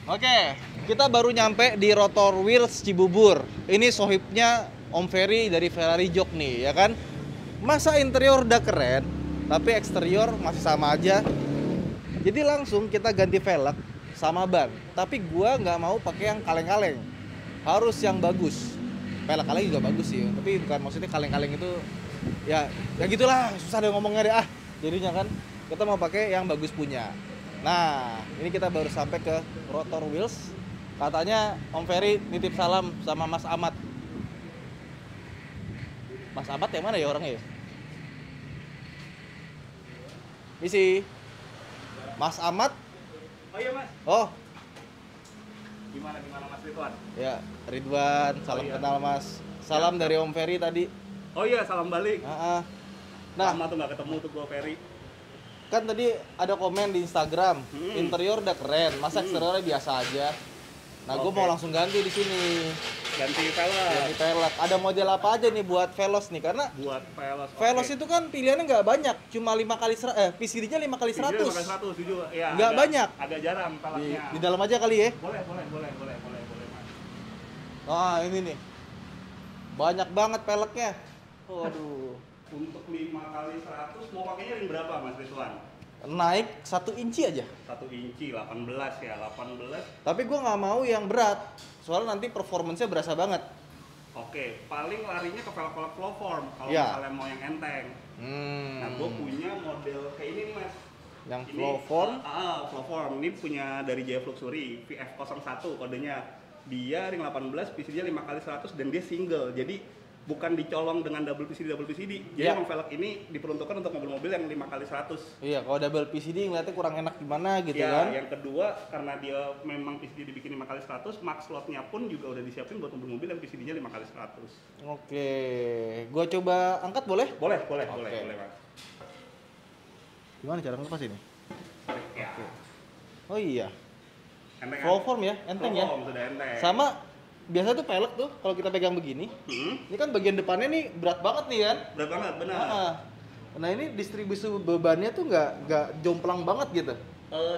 Oke, kita baru nyampe di Rotor Wheels Cibubur. Ini sohibnya Om Ferry dari Ferrari Jok nih, ya kan? Masa interior udah keren, tapi eksterior masih sama aja. Jadi langsung kita ganti velg sama ban. Tapi gua nggak mau pakai yang kaleng-kaleng. Harus yang bagus. Velg kaleng juga bagus sih, tapi bukan maksudnya kaleng-kaleng itu ya gitulah, susah deh ngomongnya deh ah. Jadinya kan kita mau pakai yang bagus punya. Nah, ini kita baru sampai ke Rotor Wheels. Katanya Om Ferry nitip salam sama Mas Ahmad. Mas Ahmad yang mana ya orangnya ya? Misi. Mas Ahmad. Oh iya Mas. Oh, Gimana Mas Ridwan? ya Ridwan, salam iya. kenal Mas. Salam dari Om Ferry tadi. Oh iya, salam balik. Ah, ah. Nah, Lama tuh nggak ketemu tuh gua Ferry. kan tadi ada komen di Instagram, interior udah keren, masa eksteriornya biasa aja. Nah, gue Oke. mau langsung ganti di sini. Ganti velg. Ganti velg. Ada model apa aja nih buat Veloz nih? Karena Buat velg. Veloz itu kan pilihannya nggak banyak, cuma 5 kali PCD-nya 5 kali 100. 100 jujur. Ya, Nggak banyak. Agak jarang Di, velgnya. di dalam aja kali ya. Boleh Mas. Nah, ini nih. Banyak banget velgnya. Waduh. Untuk 5 kali 100 mau pakainya ring berapa Mas Ridwan? Naik 1 inci aja. 1 inci 18 ya, 18. Tapi gue nggak mau yang berat. Soalnya nanti performance-nya berasa banget. Oke, paling larinya ke velg-velg flow form kalau Ya. misalnya mau yang enteng. Nah, gue punya model kayak ini nih, Mas. Yang Ini, flow form. Flow form. Ini punya dari JF Luxury, VF01 kodenya. Dia ring 18, PCD-nya 5 kali 100 dan dia single. Jadi bukan dicolong dengan double PCD. Jadi Ya. emang velg ini diperuntukkan untuk mobil-mobil yang 5 kali 100. Iya, kalau double PCD ngeliatnya kurang enak gimana gitu Ya, kan. yang kedua karena dia memang PCD dibikin 5 kali 100, max slotnya pun juga udah disiapin buat mobil-mobil yang PCD-nya 5 kali 100. Oke, gua coba angkat boleh? Boleh, Oke. Mas. Gimana cara ngelepas ini? Ya. Oh iya, Enteng kan? flow form ya, enteng ya. Flow form, sudah enteng. Sama biasa tuh pelek tuh kalau kita pegang begini. Ini kan bagian depannya nih berat banget nih kan. Berat banget, benar. Nah ini distribusi bebannya tuh nggak jomplang banget gitu.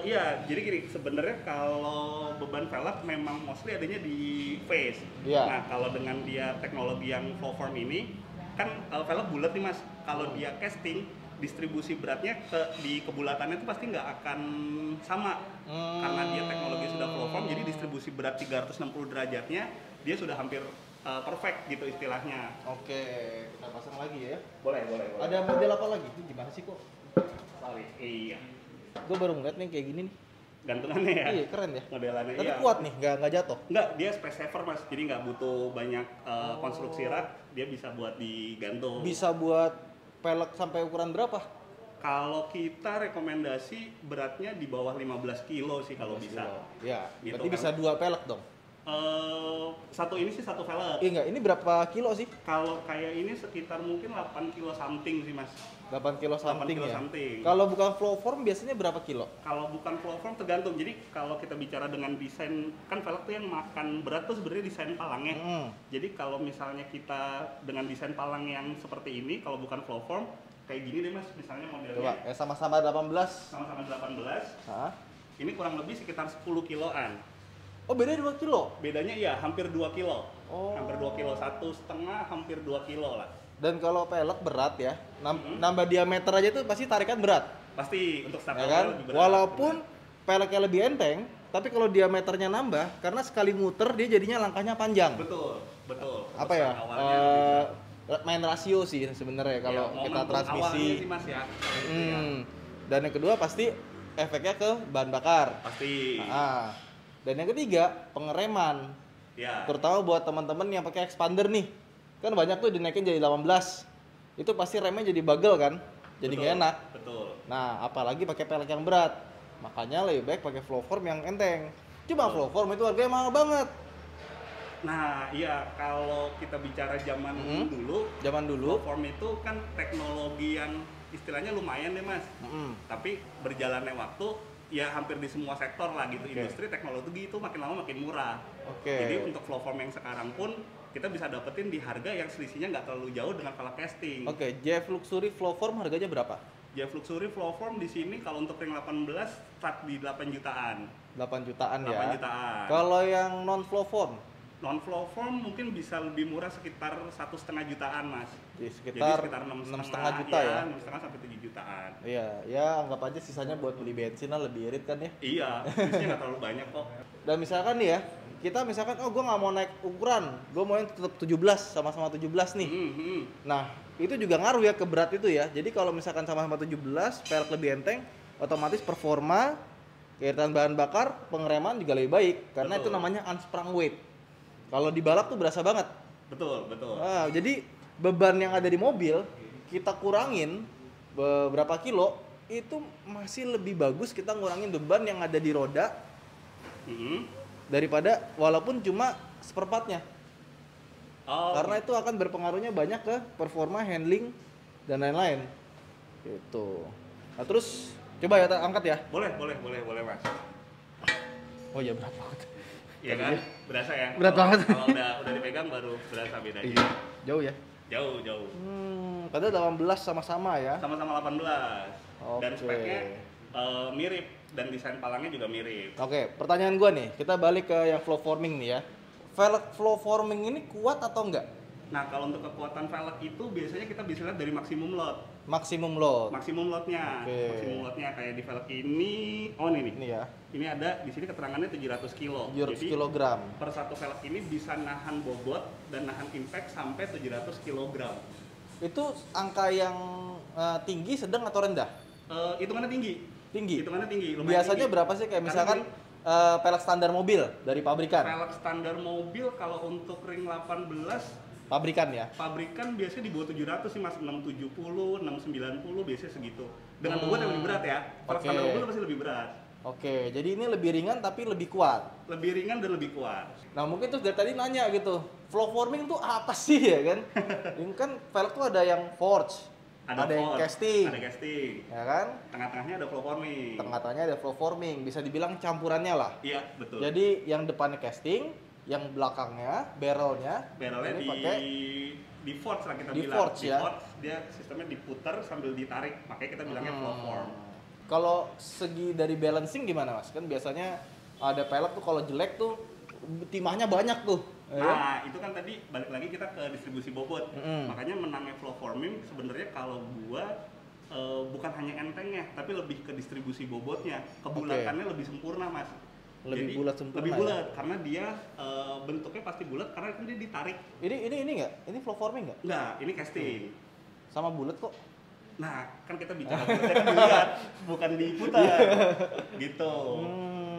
Iya, jadi gini, sebenarnya kalau beban velg memang mostly adanya di face. Iya. Nah, kalau dengan dia teknologi yang flow form ini, kan velg bulat nih Mas. Kalau dia casting, distribusi beratnya di kebulatannya itu pasti nggak akan sama. Karena dia teknologi sudah flow form, jadi distribusi berat 360 derajatnya dia sudah hampir perfect gitu istilahnya. Oke, kita pasang lagi ya. Boleh. Ada model apa lagi? Ini gimana sih kok? Sorry. Iya. Gue baru ngeliat nih kayak gini nih. Gantungannya ya. Iya keren ya. Modelannya Tapi iya. kuat nih, nggak jatuh. Enggak, dia space saver Mas. Jadi nggak butuh banyak konstruksi rak, dia bisa buat digantung. Bisa buat pelek sampai ukuran berapa? Kalau kita rekomendasi beratnya di bawah 15 kilo sih kalau bisa. Ya, Gitu berarti kan. bisa 2 pelek dong. Satu ini sih satu velg. Iya enggak, ini berapa kilo sih? Kalau kayak ini sekitar mungkin 8 kilo something sih Mas. 8 kilo 8 something kilo ya. something. Kalau bukan flow form biasanya berapa kilo? Kalau bukan flow form tergantung. Jadi kalau kita bicara dengan desain, kan velg tuh yang makan berat tuh sebenarnya desain palangnya. Jadi kalau misalnya kita dengan desain palang yang seperti ini, kalau bukan flow form, kayak gini deh Mas, misalnya modelnya. Coba, sama-sama 18. Sama-sama 18. Hah? Ini kurang lebih sekitar 10 kiloan. Oh, beda 2 kilo. Bedanya iya hampir 2 kilo. Oh. Hampir 2 kilo, 1,5 hampir 2 kilo lah. Dan kalau pelek berat ya, nambah diameter aja tuh pasti tarikan berat. Pasti untuk start Ya kan? lebih berat. Walaupun peleknya lebih enteng, tapi kalau diameternya nambah, karena sekali muter dia jadinya langkahnya panjang. Betul. Apa ya? Untuk start awalnya lebih berat. Main rasio sih sebenarnya kalau Ya, kita momen transmisi. awalnya sih Mas ya. Dan yang kedua pasti efeknya ke bahan bakar. Pasti. Dan yang ketiga pengereman. Ya. Terutama buat teman-teman yang pakai expander nih. Kan banyak tuh dinaikin jadi 18. Itu pasti remnya jadi bagel kan? Jadi nggak enak. Betul. Nah, apalagi pakai pelek yang berat. Makanya lebih baik pakai flow form yang enteng. Cuma flow form itu harganya mahal banget. Nah, iya kalau kita bicara zaman dulu, Zaman dulu. flow form itu kan teknologi yang istilahnya lumayan deh Mas. Tapi berjalannya waktu ya hampir di semua sektor lah gitu. Industri teknologi itu makin lama makin murah. Jadi untuk flow form yang sekarang pun kita bisa dapetin di harga yang selisihnya nggak terlalu jauh dengan velg casting. JF Luxury flow form harganya berapa? JF Luxury flow form di sini kalau untuk ring 18 start di 8 jutaan. 8 jutaan 8 ya. jutaan. Kalau yang non flow form? Non flow form mungkin bisa lebih murah sekitar 1,5 jutaan mas. Jadi sekitar 6,5 juta ya? 6,5 sampai 7 jutaan. Iya, ya anggap aja sisanya buat beli bensin lah, lebih irit kan ya. Iya, bisnisnya nggak terlalu banyak kok. Dan misalkan nih ya, kita misalkan, oh gue nggak mau naik ukuran, gue mau yang tetap 17, sama-sama 17 nih. Nah, itu juga ngaruh ya ke berat itu ya. Jadi kalau misalkan sama-sama 17, velg lebih enteng, otomatis performa, keiritan bahan bakar, pengereman juga lebih baik. Karena Betul. itu namanya unsprung weight. Kalau di balap tuh berasa banget. Betul, betul. Nah, jadi beban yang ada di mobil, kita kurangin beberapa kilo, itu masih lebih bagus kita ngurangin beban yang ada di roda daripada walaupun cuma seperempatnya. Karena itu akan berpengaruhnya banyak ke performa, handling, dan lain-lain. Gitu. Nah terus coba ya angkat ya. Boleh mas. Oh iya berat banget. Iya kan? Berasa ya? Berat banget. Kalau udah dipegang baru berasa bedanya. Iya. Jauh ya? Jauh. Padahal 18 sama-sama ya. Sama-sama 18. Dan Oke. speknya mirip dan desain palangnya juga mirip. Oke, pertanyaan gua nih, kita balik ke yang flow forming nih ya. Velg flow forming ini kuat atau enggak? Nah, kalau untuk kekuatan velg itu biasanya kita bisa lihat dari maksimum load. Maksimum load. Maksimum loadnya. Oke. Maksimum loadnya kayak di velg ini, oh ini nih. Ini ya, Ini ada di sini keterangannya 700 kilo. 700 Jadi kilogram. per satu velg ini bisa nahan bobot dan nahan impact sampai 700 kilogram. Itu angka yang tinggi, sedang atau rendah? Hitungannya tinggi. Tinggi. Hitungannya tinggi. lumayan Biasanya tinggi. berapa sih kayak Karena misalkan velg standar mobil dari pabrikan? velg standar mobil kalau untuk ring 18 Pabrikan ya. pabrikan biasanya di bawah 700 sih mas, 670, 690 biasanya segitu. Dengan bobot yang lebih berat ya. Velg Oke. standar mobil pasti lebih berat. Oke, jadi ini lebih ringan tapi lebih kuat. Lebih ringan dan lebih kuat. Nah mungkin terus dari tadi nanya gitu, flow forming tuh apa sih ya kan? Ini kan velg tuh ada yang forge, ada yang forge, casting, ada casting. ya kan? Tengah-tengahnya ada flow forming. Tengah-tengahnya ada flow forming, bisa dibilang campurannya lah. Iya, betul. Jadi yang depannya casting, yang belakangnya barrelnya barrelnya ini di pakai forge lah kita di bilang. forge Di ya. forge dia sistemnya diputar sambil ditarik, makanya kita bilangnya flow form. Kalau segi dari balancing gimana mas? Kan biasanya ada pelek tuh kalau jelek tuh timahnya banyak tuh. Ya kan? Nah, itu kan tadi balik lagi kita ke distribusi bobot. Makanya menangnya flow forming sebenarnya kalau gua bukan hanya entengnya, tapi lebih ke distribusi bobotnya. Kebulatannya lebih sempurna, Mas. Lebih Jadi, bulat sempurna. Lebih bulat ya? karena dia bentuknya pasti bulat karena kan dia ditarik. Ini enggak? Ini flow forming enggak? Enggak, ini casting. Sama bulat kok. Nah, kan kita bicara bulatnya kan dilihat, bukan diputar. Gitu.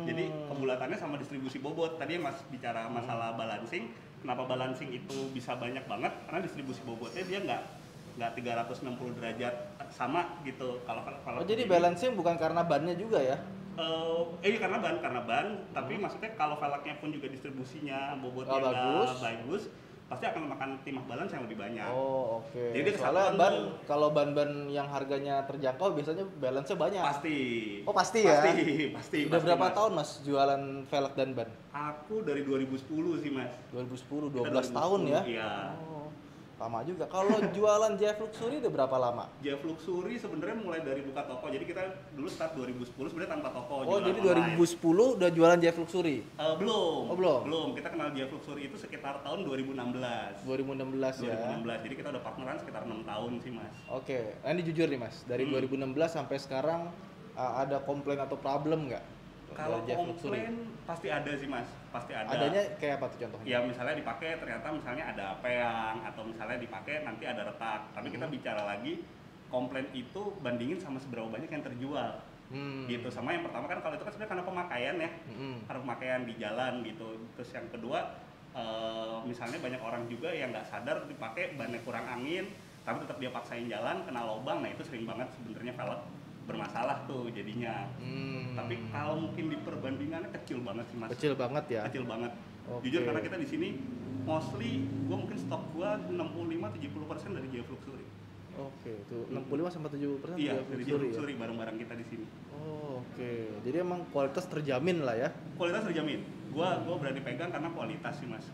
Jadi kebulatannya sama distribusi bobot. Tadi Mas bicara masalah balancing. Kenapa balancing itu bisa banyak banget? Karena distribusi bobotnya dia nggak 360 derajat sama gitu. Kalau Jadi balancing bukan karena bannya juga ya? Iya karena ban, tapi maksudnya kalau velgnya pun juga distribusinya bobotnya bagus. nggak bagus, pasti akan memakan timah balance yang lebih banyak. Oh oke. Jadi dia Soalnya kesatuan ban, tuh. kalau ban-ban yang harganya terjangkau biasanya balance-nya banyak. Pasti. Oh pasti ya? Pasti. Udah berapa Mas. tahun mas jualan velg dan ban? Aku dari 2010 sih mas. 2010, 12 Kita 2010, tahun ya? Iya. Oh, lama juga. Kalau jualan JF Luxury udah berapa lama? JF Luxury sebenarnya mulai dari buka toko. Jadi kita dulu start 2010 sebenarnya tanpa toko. Oh jualan jadi online. 2010 udah jualan JF Luxury? Belum. Oh, belum? Belum. Kita kenal JF Luxury itu sekitar tahun 2016. 2016 ya? 2016. Jadi kita udah partneran sekitar 6 tahun sih mas. Oke, nah ini jujur nih mas, dari 2016 sampai sekarang ada komplain atau problem nggak? Kalau dari JF Luxury? komplain pasti ada sih mas, pasti ada. Adanya kayak apa tuh contohnya? Ya misalnya dipakai ternyata misalnya ada peang atau misalnya dipakai nanti ada retak. Tapi kita bicara lagi komplain itu bandingin sama seberapa banyak yang terjual. Gitu. Sama yang pertama kan kalau itu kan sebenarnya karena pemakaian ya, karena pemakaian di jalan gitu. Terus yang kedua misalnya banyak orang juga yang nggak sadar dipakai bannya kurang angin, tapi tetap dia paksain jalan kena lubang. Nah itu sering banget sebenarnya velg bermasalah tuh jadinya. Tapi kalau mungkin di perbandingannya kecil banget sih mas. Kecil banget ya? Kecil banget. Oke. Jujur karena kita di sini mostly gua mungkin stok gua 65-70% dari JF Luxury. Oke, tuh 65 sampai 70% Iya, JF dari JF Luxury ya? Luxury barang-barang kita di sini. Oh, oke. Jadi emang kualitas terjamin lah ya? Kualitas terjamin. Gua berani pegang karena kualitas sih mas.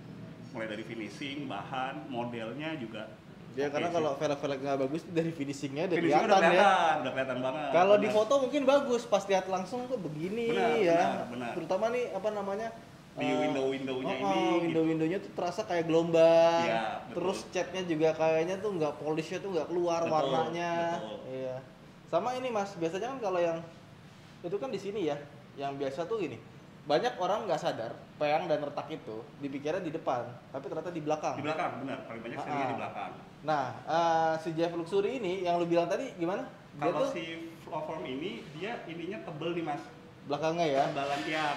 Mulai dari finishing, bahan, modelnya juga Dia Oke karena sih. kalau velg-velg nggak bagus tuh dari finishingnya udah Finishingnya kelihatan ya. udah kelihatan banget. Kalau di Benar. foto mungkin bagus, pas lihat langsung kok begini Benar, ya. benar. Terutama nih apa namanya? Di window-windownya ini window-windownya tuh terasa kayak gelombang. Iya, betul. Terus catnya juga kayaknya tuh nggak polishnya tuh nggak keluar Betul, warnanya. betul. Iya. Sama ini Mas, biasanya kan kalau yang itu kan di sini ya, yang biasa tuh gini. Banyak orang nggak sadar peyang dan retak itu dipikirnya di depan, tapi ternyata di belakang. Di belakang, benar. Paling banyak seringnya di belakang. Nah, si JF Luxury ini yang lu bilang tadi gimana? Dia Kalau tuh si Flowform ini, dia ininya tebel nih mas. belakangnya ya.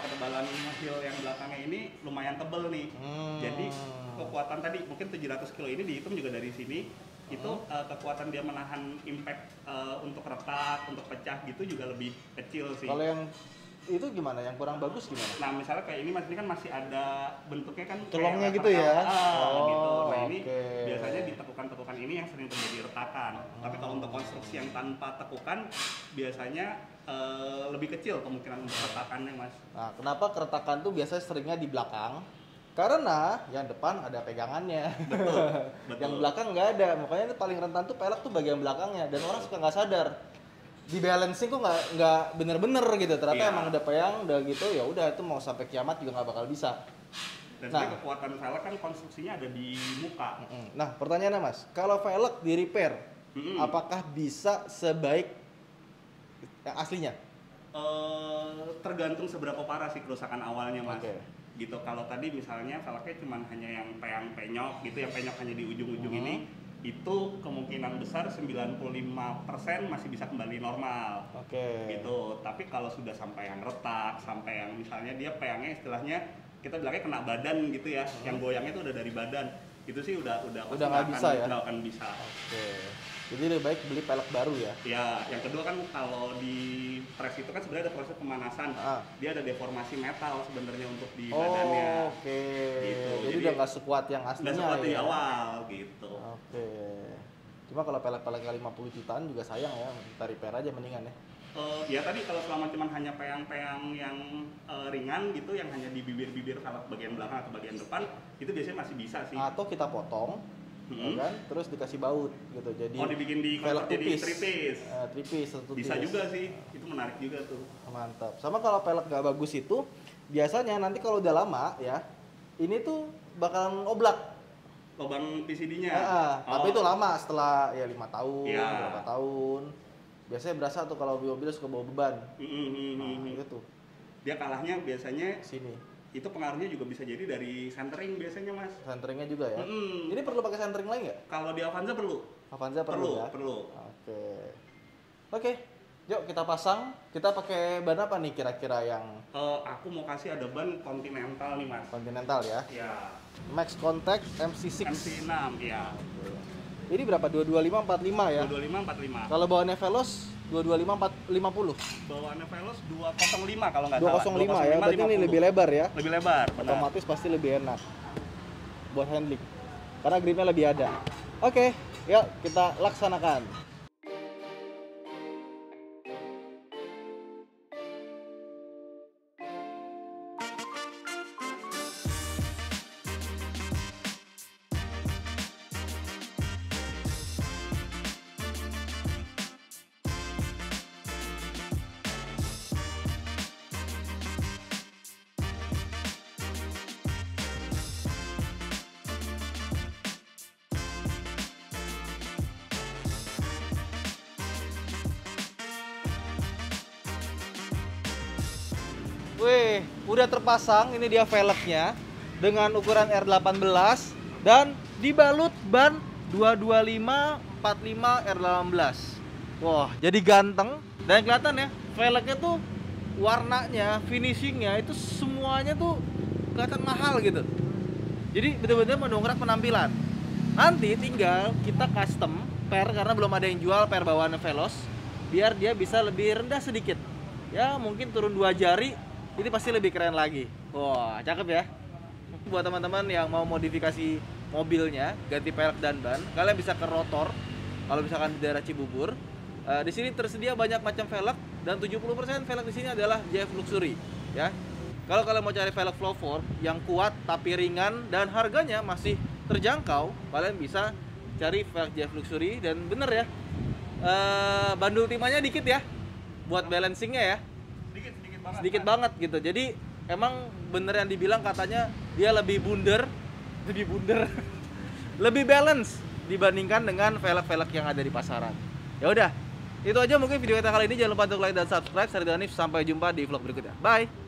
Ketebalan heel yang belakangnya ini lumayan tebel nih. Jadi kekuatan tadi mungkin 700 kilo ini dihitung juga dari sini. Itu kekuatan dia menahan impact untuk retak, untuk pecah gitu juga lebih kecil sih. Kalau yang itu gimana? Yang kurang bagus gimana? Nah misalnya kayak ini mas, ini kan masih ada bentuknya kan Celongnya kayak gitu ya? gitu. Nah ini oke. biasanya di tekukan-tekukan ini yang sering terjadi retakan. Tapi kalau untuk konstruksi yang tanpa tekukan biasanya lebih kecil kemungkinan untuk retakannya mas. Nah, kenapa keretakan tuh biasanya seringnya di belakang? Karena yang depan ada pegangannya. Betul. Yang belakang nggak ada. Makanya itu paling rentan tuh pelek tuh bagian belakangnya. Dan orang suka nggak sadar. Di balancing kok nggak bener-bener gitu. Ternyata Iya. emang udah peyang, udah gitu ya udah itu mau sampai kiamat juga nggak bakal bisa. Dan Nah. jadi kekuatan velg kan konstruksinya ada di muka. Nah, pertanyaannya Mas, kalau velg di repair, apakah bisa sebaik yang aslinya? Tergantung seberapa parah sih kerusakan awalnya mas. Oke. Gitu kalau tadi misalnya velgnya cuma hanya yang peyang penyok gitu, yang penyok hanya di ujung-ujung ini, itu kemungkinan besar 95% masih bisa kembali normal. Oke. Gitu. Tapi kalau sudah sampai yang retak, sampai yang misalnya dia peyangnya istilahnya kita bilangnya kena badan gitu ya, yang goyangnya itu udah dari badan, itu sih udah pasti nggak bisa ya? nggak akan bisa. Oke. Jadi lebih baik beli pelek baru ya. Ya, yang kedua kan kalau di press itu kan sebenarnya ada proses pemanasan. Dia ada deformasi metal sebenarnya untuk di badannya. Oke. Gitu. Jadi udah nggak sekuat yang aslinya Nggak sekuat ya. di awal gitu. Oke. Cuma kalau pelek-pelek 50 jutaan juga sayang ya, kita repair aja mendingan ya. Ya tadi kalau selama cuman hanya peyang-peyang yang ringan gitu, yang hanya di bibir-bibir velg bagian belakang atau bagian depan, itu biasanya masih bisa sih. Atau kita potong, ya kan? Terus dikasih baut gitu. Jadi Dibikin di velg jadi tipis. tripis. Tripis atau Bisa tipis. juga sih, itu menarik juga tuh. Mantap. Sama kalau pelek nggak bagus itu, biasanya nanti kalau udah lama ya, ini tuh bakalan oblak. Lubang PCD-nya. Tapi itu lama setelah ya 5 tahun, Iya. berapa tahun. Biasanya berasa tuh kalau mobil suka bawa beban. Nah, itu Dia kalahnya biasanya sini. itu pengaruhnya juga bisa jadi dari centering biasanya mas. Centeringnya juga ya. Mm-mm. Ini perlu pakai centering lagi nggak? Kalau di Avanza perlu. Avanza perlu ya. Perlu. Oke. Yuk kita pasang. Kita pakai ban apa nih kira-kira yang Aku mau kasih ada ban Continental nih mas. Continental ya? Ya. Max Contact MC6. MC6 ya. Ini berapa? 225/45 ya? 225/45. Kalau bawaannya Veloz 225/50. Bawaannya Veloz 205 kalau nggak salah. 205 ya. Berarti ini lebih lebar ya? Lebih lebar. Benar. Otomatis pasti lebih enak buat handling. Karena gripnya lebih ada. Oke, yuk kita laksanakan. Wih, udah terpasang. Ini dia velgnya dengan ukuran R18 dan dibalut ban 225/45 R18. Wah, jadi ganteng dan kelihatan ya, velgnya tuh warnanya, finishingnya itu semuanya tuh kelihatan mahal gitu. Jadi betul-betul mendongkrak penampilan. Nanti tinggal kita custom per, karena belum ada yang jual per bawaan Veloz, biar dia bisa lebih rendah sedikit. Ya mungkin turun 2 jari, ini pasti lebih keren lagi. Wah, cakep ya. Buat teman-teman yang mau modifikasi mobilnya, ganti pelek dan ban, kalian bisa ke Rotor. Kalau misalkan di daerah Cibubur, di sini tersedia banyak macam velg dan 70% velg di sini adalah JF Luxury, ya. Kalau kalian mau cari velg Flowform yang kuat tapi ringan dan harganya masih terjangkau, kalian bisa cari velg JF Luxury. Dan bener ya, bandul timahnya dikit ya buat balancingnya ya, sedikit banget gitu. Jadi emang bener yang dibilang, katanya dia lebih bunder lebih balance dibandingkan dengan velg-velg yang ada di pasaran. Ya udah, itu aja mungkin video kita kali ini. Jangan lupa untuk like dan subscribe. Saya Ridwan Hanif, sampai jumpa di vlog berikutnya. Bye.